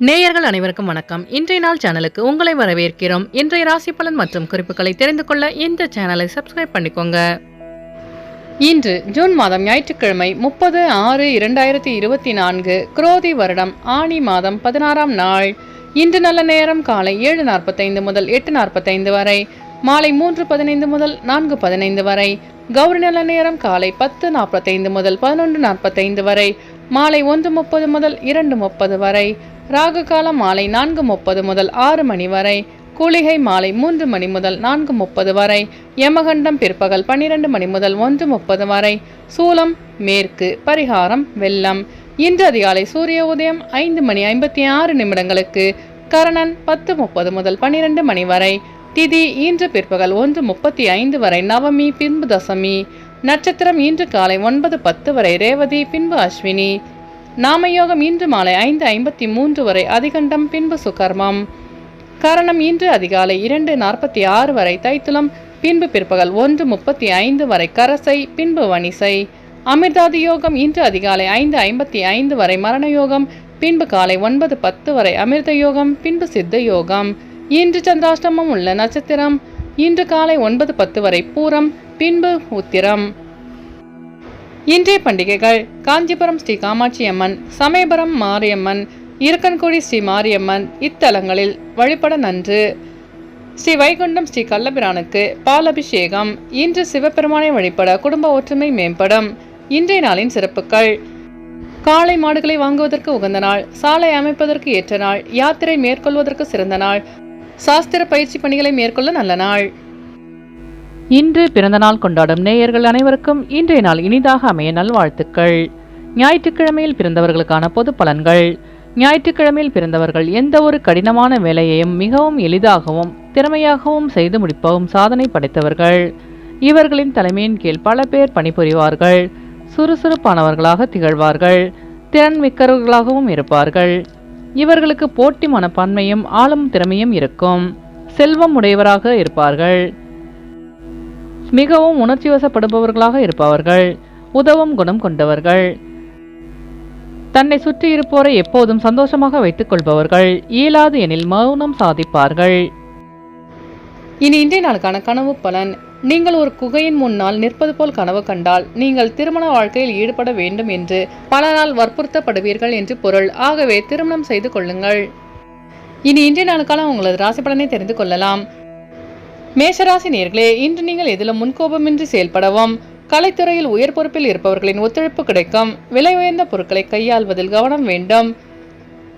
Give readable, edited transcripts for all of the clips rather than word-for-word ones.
நேயர்கள் அனைவருக்கும் வணக்கம். இன்றைய நாள் சேனலுக்கு உங்களை வரவேற்கிறோம். இன்றைய ராசி பலன் மற்றும் குறிப்புகளை தெரிந்து கொள்ள இந்த சேனலை சப்ஸ்கிரைப் பண்ணிக்கோங்க. இன்று ஜூன் மாதம் ஞாயிற்றுக்கிழமை 30/6/2024 குரோதி வருடம் ஆனி மாதம் 16ஆம் நாள். இன்று நல்ல நேரம் காலை 7:45 முதல் 8:45 வரை, மாலை 3:15 முதல் 4:15 வரை. கௌரி நல்ல நேரம் காலை 10:45 முதல் 11:45 வரை, மாலை 1:30 முதல் 2:30 வரை. ராகு காலம் மாலை 4:30 முதல் 6 மணி வரை. கூலிகை மாலை 3 மணி முதல் 4:30 வரை. யமகண்டம் பிற்பகல் 12 மணி முதல் 1:30 வரை. சூலம் மேற்கு. பரிகாரம் வெள்ளம். இன்று அதிகாலை சூரிய உதயம் 5:56 கரணன் 10:30 முதல் 12 மணி வரை. திதி இன்று பிற்பகல் 1:35 வரை நவமி, பின்பு தசமி. நட்சத்திரம் இன்று காலை 9:10 வரை ரேவதி, பின்பு அஸ்வினி. நாமயோகம் இன்று மாலை 5:53 வரை அதிகண்டம், பின்பு சுகர்மம். கரணம் இன்று அதிகாலை 2:46 வரை தைத்துளம், பின்பு பிற்பகல் 1:35 வரை கரசை, பின்பு வனிசை. அமிர்தாதி யோகம் இன்று அதிகாலை 5:55 வரை மரணயோகம், பின்பு காலை 9:10 வரை அமிர்த யோகம், பின்பு சித்த யோகம். இன்று சந்திராஷ்டமம் உள்ள நட்சத்திரம் இன்று காலை 9:10 வரை பூரம், பின்பு உத்திரம். இன்றைய பண்டிகைகள்: காஞ்சிபுரம் ஸ்ரீ காமாட்சி அம்மன், சமயபுரம் மாரியம்மன், இருக்கன்குடி ஸ்ரீ மாரியம்மன். இத்தலங்களில் வழிபட நன்று. ஸ்ரீ வைகுண்டம் ஸ்ரீ கள்ளபிரானுக்கு பால் அபிஷேகம். இன்று சிவபெருமானை வழிபட குடும்ப ஒற்றுமை மேம்படும். இன்றைய நாளின் சிறப்புகள்: காளை மாடுகளை வாங்குவதற்கு உகந்த நாள், சாலை அமைப்பதற்கு ஏற்ற நாள், யாத்திரை மேற்கொள்வதற்கு சிறந்த நாள், சாஸ்திர பயிற்சி பணிகளை மேற்கொள்ள நல்ல நாள். இன்று பிறந்த நாள் கொண்டாடும் நேயர்கள் அனைவருக்கும் இன்றைய நாள் இனிதாக அமைய நல்வாழ்த்துக்கள். ஞாயிற்றுக்கிழமையில் பிறந்தவர்களுக்கான பொது பலன்கள். ஞாயிற்றுக்கிழமையில் பிறந்தவர்கள் எந்த ஒரு கடினமான வேலையையும் மிகவும் எளிதாகவும் திறமையாகவும் செய்து முடிப்பவும் சாதனை படைத்தவர்கள். இவர்களின் தலைமையின் கீழ் பல பேர் பணிபுரிவார்கள். சுறுசுறுப்பானவர்களாக திகழ்வார்கள். திறன் மிக்கவர்களாகவும் இருப்பார்கள். இவர்களுக்கு போட்டி மனப்பான்மையும் ஆளும் திறமையும் இருக்கும். செல்வம் உடையவராக இருப்பார்கள். மிகவும் உணர்ச்சி வசப்படுபவர்களாக இருப்பவர்கள். உதவும் குணம் கொண்டவர்கள். தன்னை சுற்றி இருப்போரை எப்போதும் சந்தோஷமாக வைத்துக் கொள்பவர்கள். இயலாது எனில் மௌனம் சாதிப்பார்கள். இனி இன்றைய நாளுக்கான கனவு பலன். நீங்கள் ஒரு குகையின் முன்னால் நிற்பது போல் கனவு கண்டால் நீங்கள் திருமண வாழ்க்கையில் ஈடுபட வேண்டும் என்று பலரால் வற்புறுத்தப்படுவீர்கள் என்று பொருள். ஆகவே திருமணம் செய்து கொள்ளுங்கள். இனி இன்றைய நாளுக்கான உங்களது ராசி பலனை தெரிந்து கொள்ளலாம். மேஷராசி நேயர்களே, இன்று நீங்கள் எதிலும் முன்கோபமின்றி செயல்படவும், கலைத்துறையில் உயர் பொறுப்பில் இருப்பவர்களின் ஒத்துழைப்பு கிடைக்கும். விலை உயர்ந்த பொருட்களை கையாள்வதில் கவனம் வேண்டும்.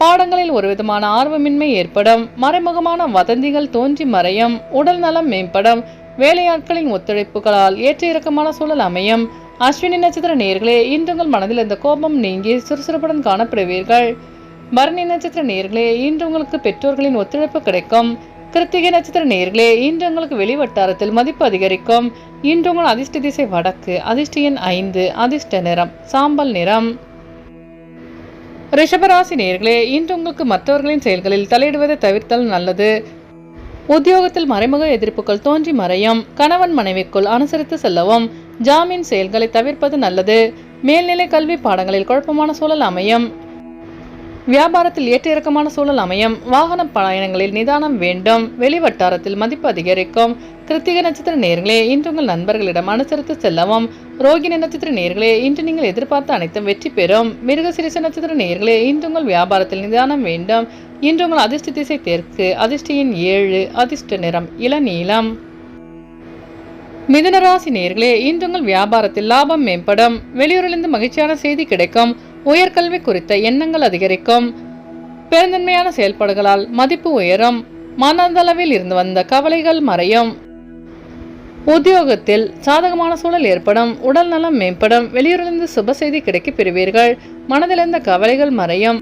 பாடங்களில் ஒருவிதமான ஆர்வமின்மை ஏற்படும். மறைமுகமான வதந்திகள் தோன்றி மறையும். உடல் நலம் மேம்படும். வேலையாட்களின் ஒத்துழைப்புகளால் ஏற்ற இறக்கமான சூழல் அமையும். அஸ்வினி நட்சத்திர நேயர்களே, இன்று உங்கள் மனதில் இந்த கோபம் நீங்கி சுறுசுறுப்புடன் காணப்படுவீர்கள். பரணி நட்சத்திர நேயர்களே, இன்று உங்களுக்கு பெற்றோர்களின் ஒத்துழைப்பு கிடைக்கும். கிருத்திகை நட்சத்திர நேயர்களே, இன்று உங்களுக்கு வெளிவட்டாரத்தில் மதிப்பு அதிகரிக்கும். இன்று உங்கள் அதிர்ஷ்ட திசை வடக்கு. அதிர்ஷ்ட எண் 5. அதிர்ஷ்ட நிறம் சாம்பல் நிறம். ரிஷபராசி நேயர்களே, இன்று உங்களுக்கு மற்றவர்களின் செயல்களில் தலையிடுவதை தவிர்த்தல் நல்லது. உத்தியோகத்தில் மறைமுக எதிர்ப்புகள் தோன்றி மறையும். கணவன் மனைவிக்குள் அனுசரித்து செல்லவும். ஜாமீன் செயல்களை தவிர்ப்பது நல்லது. மேல்நிலை கல்வி பாடங்களில் குழப்பமான சூழல் அமையும். வியாபாரத்தில் ஏற்ற இறக்கமான சூழல் அமையும். வாகன பயணங்களில் நிதானம் வேண்டும். வெளிவட்டாரத்தில் மதிப்பு அதிகரிக்கும். கிருத்திகை நட்சத்திர நேயர்களே, இன்று உங்கள் நண்பர்களிடம் அனுசரித்து செல்லவும். ரோகிணி நட்சத்திர நேயர்களே, இன்று நீங்கள் எதிர்பார்த்த அனைத்தும் வெற்றி பெறும். மிருகசீரிஷ நட்சத்திர நேயர்களே, இன்று உங்கள் வியாபாரத்தில் நிதானம் வேண்டும். இன்று உங்கள் அதிர்ஷ்ட திசை தெற்கு. அதிர்ஷ்ட எண் 7. அதிர்ஷ்ட நிறம் இளநீலம். மிதுனராசி நேயர்களே, இன்று உங்கள் வியாபாரத்தில் லாபம் மேம்படும். வெளியூரிலிருந்து மகிழ்ச்சியான செய்தி கிடைக்கும். உயர்கல்வி குறித்த எண்ணங்கள் அதிகரிக்கும். பெருந்தன்மையான செயல்பாடுகளால் மதிப்பு உயரும். மனதளவில் இருந்து வந்த கவலைகள் மறையும். உத்தியோகத்தில் சாதகமான சூழல் ஏற்படும். உடல் நலம் மேம்படும். வெளியூரிலிருந்து சுப செய்தி கிடைக்க பெறுவீர்கள். மனதிலிருந்த கவலைகள் மறையும்.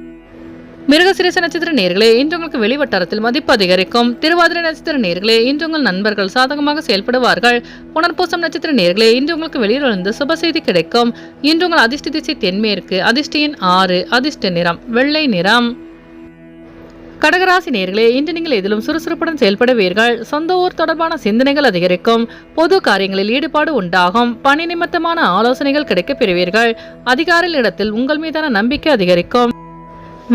மிருகசீரிஷ நட்சத்திர நேயர்களே, இன்று உங்களுக்கு வெளிவட்டாரத்தில் மதிப்பு அதிகரிக்கும். திருவாதிரை நட்சத்திர நேயர்களே, இன்று உங்கள் நண்பர்கள் சாதகமாக செயல்படுவார்கள். புனர்பூசம் நட்சத்திர நேயர்களே, இன்று உங்களுக்கு வெளியிலிருந்து சுப செய்தி கிடைக்கும். இன்று உங்கள் அதிர்ஷ்ட திசை தென்மேற்கு. அதிர்ஷ்ட எண் 6. அதிர்ஷ்ட நிறம் வெள்ளை நிறம். கடகராசி நேயர்களே, இன்று நீங்கள் எதிலும் சுறுசுறுப்புடன் செயல்படுவீர்கள். சொந்த ஊர் தொடர்பான சிந்தனைகள் அதிகரிக்கும். பொது காரியங்களில் ஈடுபாடு உண்டாகும். பணி நிமித்தமான ஆலோசனைகள் கிடைக்க பெறுவீர்கள். அதிகாரிகளிடத்தில் உங்கள் மீதான நம்பிக்கை அதிகரிக்கும்.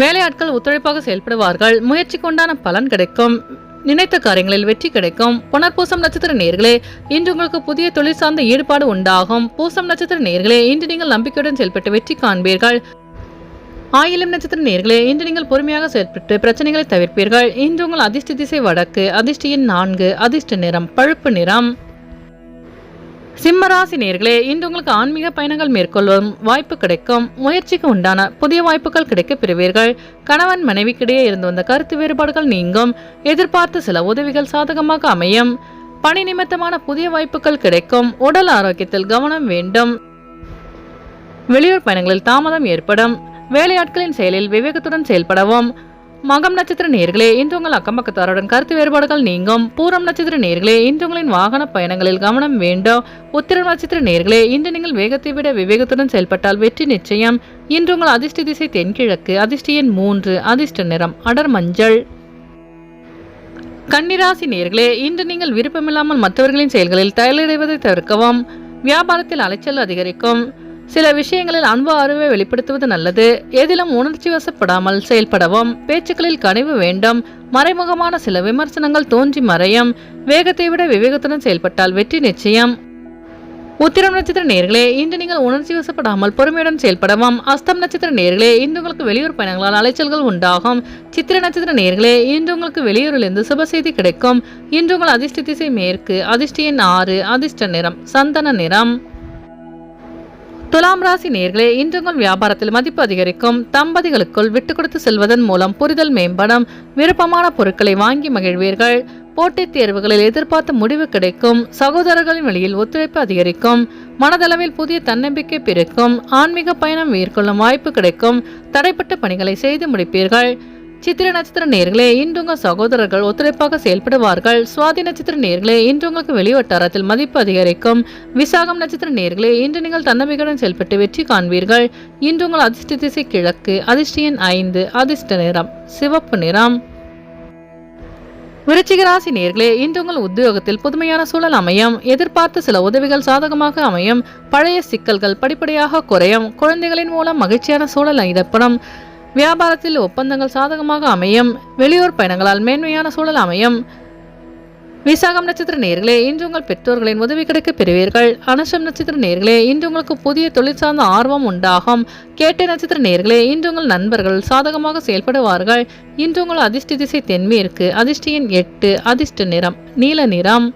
வேலையாட்கள் ஒத்துழைப்பாக செயல்படுவார்கள். முயற்சிக்கு உண்டான பலன் கிடைக்கும். நினைத்த காரியங்களில் வெற்றி கிடைக்கும். புனர்பூசம் நட்சத்திர நேயர்களே, இன்று உங்களுக்கு புதிய தொழில் சார்ந்த ஈடுபாடு உண்டாகும். பூசம் நட்சத்திர நேயர்களே, இன்று நீங்கள் நம்பிக்கையுடன் செயல்பட்டு வெற்றி காண்பீர்கள். ஆயிலம் நட்சத்திர நேயர்களே, இன்று நீங்கள் பொறுமையாக செயல்பட்டு பிரச்சனைகளை தவிர்ப்பீர்கள். இன்று உங்கள் அதிர்ஷ்ட திசை வடக்கு. அதிர்ஷ்ட எண் 4. அதிர்ஷ்ட நிறம் பழுப்பு நிறம். சிம்மராசி நேயர்களே, இன்று உங்களுக்கு ஆன்மீக பயணங்கள் மேற்கொள்ளும் வாய்ப்பு கிடைக்கும். முயற்சிக்கு உண்டான புதிய வாய்ப்புகள் கிடைக்க பெறுவீர்கள். கணவன் மனைவிக்கிடையே இருந்து வந்த கருத்து வேறுபாடுகள் நீங்கும். எதிர்பார்த்த சில உதவிகள் சாதகமாக அமையும். பணி நிமித்தமான புதிய வாய்ப்புகள் கிடைக்கும். உடல் ஆரோக்கியத்தில் கவனம் வேண்டும். வெளியூர் பயணங்களில் தாமதம் ஏற்படும். வேலையாட்களின் செயலில் விவேகத்துடன் செயல்படவும். மகம் நட்சத்திர நேயர்களே, இன்று உங்கள் அக்கம்பக்கத்தாருடன் கருத்து வேறுபாடுகள் நீங்கும். பூரம் நட்சத்திர நேயர்களே, இன்று உங்களின் வாகன பயணங்களில் கவனம் வேண்டும். உத்திரம் நட்சத்திர நேயர்களே, இன்று நீங்கள் வேகத்தை விட விவேகத்துடன் செயல்பட்டால் வெற்றி நிச்சயம். இன்று உங்கள் அதிர்ஷ்ட திசை தென்கிழக்கு. அதிர்ஷ்ட எண் 3. அதிர்ஷ்ட நிறம் அடர் மஞ்சள். கன்னிராசி நேயர்களே, இன்று நீங்கள் விருப்பமில்லாமல் மற்றவர்களின் செயல்களில் தலையிடுவதை தவிர்க்கவும். வியாபாரத்தில் அலைச்சல் அதிகரிக்கும். சில விஷயங்களில் அன்பு அறிவை வெளிப்படுத்துவது நல்லது. எதிலும் உணர்ச்சி வசப்படாமல் செயல்படவும். பேச்சுக்களில் கனிவு வேண்டும். மறைமுகமான சில விமர்சனங்கள் தோன்றி மறையும். வேகத்தை விட விவேகத்துடன் செயல்பட்டால் வெற்றி நிச்சயம். உத்திரம் நட்சத்திர நேயர்களே, இன்று நீங்கள் உணர்ச்சி வசப்படாமல் பொறுமையுடன் செயல்படவும். அஸ்தம் நட்சத்திர நேயர்களே, இன்று உங்களுக்கு வெளியூர் பயணங்களால் அலைச்சல்கள் உண்டாகும். சித்திர நட்சத்திர நேயர்களே, இன்று உங்களுக்கு வெளியூரிலிருந்து சுப செய்தி கிடைக்கும். இன்று உங்கள் அதிர்ஷ்ட திசை மேற்கு. அதிர்ஷ்ட எண் 6. அதிர்ஷ்ட நிறம் சந்தன நிறம். துலாம் ராசி நேயர்களே, இன்று உங்கள் வியாபாரத்தில் மதிப்பு அதிகரிக்கும். தம்பதிகளுக்குள் விட்டு கொடுத்து செல்வதன் மூலம் புரிதல் மேம்படும். விருப்பமான பொருட்களை வாங்கி மகிழ்வீர்கள். போட்டித் தேர்வுகளில் எதிர்பார்த்த முடிவு கிடைக்கும். சகோதரர்களின் வழியில் ஒத்துழைப்பு அதிகரிக்கும். மனதளவில் புதிய தன்னம்பிக்கை பிறக்கும். ஆன்மீக பயணம் மேற்கொள்ளும் வாய்ப்பு கிடைக்கும். தடைப்பட்ட பணிகளை செய்து முடிப்பீர்கள். சித்திர நட்சத்திர நேயர்களே, இன்று உங்கள் சகோதரர்கள் ஒத்துழைப்பாக செயல்படுவார்கள். சுவாதி நட்சத்திர நேயர்களே, இன்று உங்களுக்கு வெளிவட்டாரத்தில் மதிப்பு அதிகரிக்கும். விசாகம் நட்சத்திர நேயர்களே, இன்று நீங்கள் தன்னம்பிக்கையுடன் செயல்பட்டு வெற்றி காண்பீர்கள். இன்று உங்கள் அதிர்ஷ்ட திசை கிழக்கு. அதிர்ஷ்ட எண் 5. அதிர்ஷ்ட நிறம் சிவப்பு நிறம். விருச்சிக ராசி நேயர்களே, இன்று உங்கள் உத்தியோகத்தில் புதுமையான சூழல் அமையும். எதிர்பார்த்த சில உதவிகள் சாதகமாக அமையும். பழைய சிக்கல்கள் படிப்படியாக குறையும். குழந்தைகளின் மூலம் மகிழ்ச்சியான சூழல் ஏற்படும். வியாபாரத்தில் ஒப்பந்தங்கள் சாதகமாக அமையும். வெளியூர் பயணங்களால் மேன்மையான சூழல் அமையும். விசாகம் நட்சத்திர நேயர்களே, இன்று உங்கள் பெற்றோர்களின் உதவி கிடைக்க பெறுவீர்கள். அனுஷம் நட்சத்திர நேயர்களே, இன்று உங்களுக்கு புதிய தொழில் சார்ந்த ஆர்வம் உண்டாகும். கேட்டை நட்சத்திர நேயர்களே, இன்று உங்கள் நண்பர்கள் சாதகமாக செயல்படுவார்கள். இன்று உங்கள் அதிர்ஷ்ட திசை தென்மேற்கு. அதிர்ஷ்ட எண் 8. அதிர்ஷ்ட நிறம் நீல நிறம்.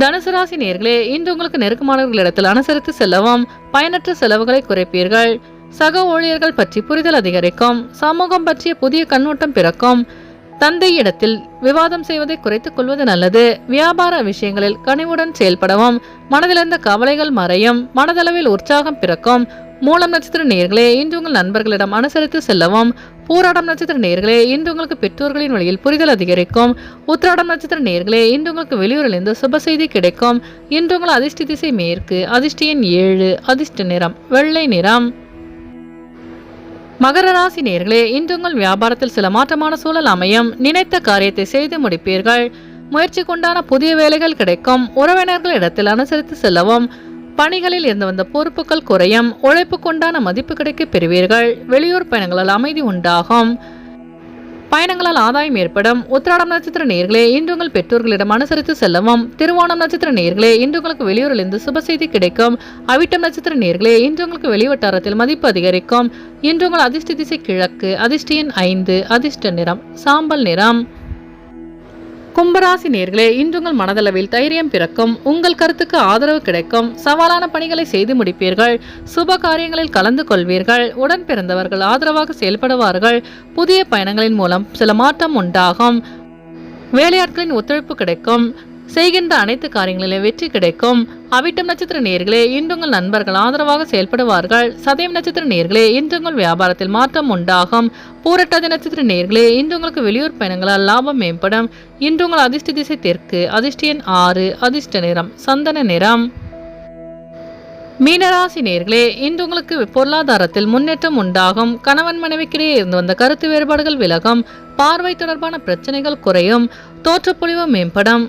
தனுசு ராசி நேயர்களே, இன்று உங்களுக்கு நெருக்கமானவர்களிடத்தில் அனுசரித்து செல்லவும். பயனற்ற செலவுகளை குறைப்பீர்கள். சக ஊழியர்கள் பற்றி புரிதல் அதிகரிக்கும். சமூகம் பற்றிய புதிய கண்ணோட்டம் பிறக்கும். தந்தை இடத்தில் விவாதம் செய்வதை குறைத்துக் கொள்வது நல்லது. வியாபார விஷயங்களில் கனிவுடன் செயல்படவும். மனதிலிருந்த கவலைகள் மறையும். மனதளவில் உற்சாகம் பிறக்கும். மூலம் நட்சத்திர நேயர்களே, இன்று உங்கள் நண்பர்களிடம் அனுசரித்து செல்லவும். பூராடம் நட்சத்திர நேயர்களே, இன்று உங்களுக்கு பெற்றோர்களின் வழியில் புரிதல் அதிகரிக்கும். உத்திராடம் நட்சத்திர நேயர்களே, இன்று உங்களுக்கு வெளியூரிலிருந்து சுப செய்தி கிடைக்கும். இன்று உங்கள் அதிர்ஷ்ட திசை மேற்கு. அதிர்ஷ்ட எண் 7. அதிர்ஷ்ட நிறம் வெள்ளை நிறம். மகர ராசி நேயர்களே, இன்று உங்கள் வியாபாரத்தில் சில மாற்றமான சூழல் அமையும். நினைத்த காரியத்தை செய்து முடிப்பீர்கள். முயற்சிக்குண்டான புதிய வேலைகள் கிடைக்கும். உறவினர்கள் இடத்தில் அனுசரித்து செல்லவும். பணிகளில் இருந்து வந்த பொறுப்புகள் குறையும். உழைப்புக்குண்டான மதிப்பு கிடைக்க பெறுவீர்கள். வெளியூர் பயணங்களால் அமைதி உண்டாகும். பயணங்களால் ஆதாயம் ஏற்படும். உத்திராடம் நட்சத்திர நேயர்களே, இன்று உங்கள் பெற்றோர்களிடம் அனுசரித்து செல்லவும். திருவோணம் நட்சத்திர நேயர்களே, இன்று உங்களுக்கு வெளியூரிலிருந்து சுப செய்தி கிடைக்கும். அவிட்டம் நட்சத்திர நேயர்களே, இன்று உங்களுக்கு வெளிவட்டாரத்தில் மதிப்பு அதிகரிக்கும். இன்று உங்கள் அதிர்ஷ்ட திசை கிழக்கு. அதிர்ஷ்ட எண் 5. அதிர்ஷ்ட நிறம் சாம்பல் நிறம். கும்பராசி நேயர்களே, இன்று உங்கள் மனதளவில் தைரியம் பிறக்கும். உங்கள் கருத்துக்கு ஆதரவு கிடைக்கும். சவாலான பணிகளை செய்து முடிப்பீர்கள். சுப காரியங்களில் கலந்து கொள்வீர்கள். உடன் பிறந்தவர்கள் ஆதரவாக செயல்படுவார்கள். புதிய பயணங்களின் மூலம் சில மாற்றம் உண்டாகும். வேலையாட்களின் ஒத்துழைப்பு கிடைக்கும். செய்கின்ற அனைத்து காரியங்களிலும் வெற்றி கிடைக்கும். அவிட்டம் நட்சத்திர நேயர்களே, இன்று உங்கள் நண்பர்கள் ஆதரவாக செயல்படுவார்கள். சதயம் நட்சத்திர நேயர்களே, இன்று உங்கள் வியாபாரத்தில் மாற்றம் உண்டாகும். பூரட்டாதி நட்சத்திர நேயர்களே, இன்று உங்களுக்கு வெளியூர் பயணங்களால் லாபம் மேம்படும். இன்று உங்கள் அதிர்ஷ்ட திசை தெற்கு. அதிர்ஷ்ட எண் 6. அதிர்ஷ்ட நிறம் சந்தன நிறம். மீனராசி நேயர்களே, இன்று உங்களுக்கு பொருளாதாரத்தில் முன்னேற்றம் உண்டாகும். கணவன் மனைவிக்கிடையே இருந்து வந்த கருத்து வேறுபாடுகள் விலகும். பார்வை தொடர்பான பிரச்சனைகள் குறையும். தோற்றப்பொழிவு மேம்படும்.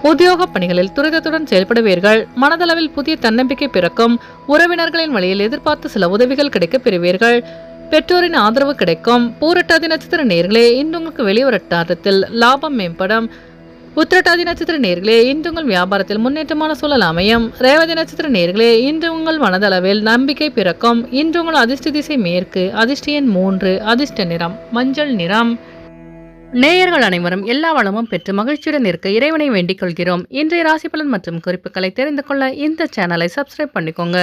உத்தியோக பணிகளில் துரிதத்துடன் செயல்படுவீர்கள். மனதளவில் புதிய தன்னம்பிக்கை பிறக்கும். உறவினர்களின் வழியில் எதிர்பார்த்து சில உதவிகள் கிடைக்க பெறுவீர்கள். பெற்றோரின் ஆதரவு கிடைக்கும். பூரட்டாதி நட்சத்திர நேர்களே, இன்று உங்களுக்கு வெளிவட்டாரத்தில் லாபம் மேம்படும். உத்திரட்டாதி நட்சத்திர நேர்களே, இன்று உங்கள் வியாபாரத்தில் முன்னேற்றமான சூழல் அமையும். ரேவதி நட்சத்திர நேர்களே, இன்று உங்கள் மனதளவில் நம்பிக்கை பிறக்கும். இன்று உங்கள் அதிர்ஷ்ட திசை மேற்கு, அதிர்ஷ்ட எண் 3, அதிர்ஷ்ட நிறம் மஞ்சள் நிறம். நேயர்கள் அனைவரும் எல்லா வளமும் பெற்று மகிழ்ச்சியுடன் இருக்க இறைவனை வேண்டிக் கொள்கிறோம். இன்றைய ராசி பலன் மற்றும் குறிப்புகளை தெரிந்து கொள்ள இந்த சேனலை சப்ஸ்கிரைப் பண்ணிக்கோங்க.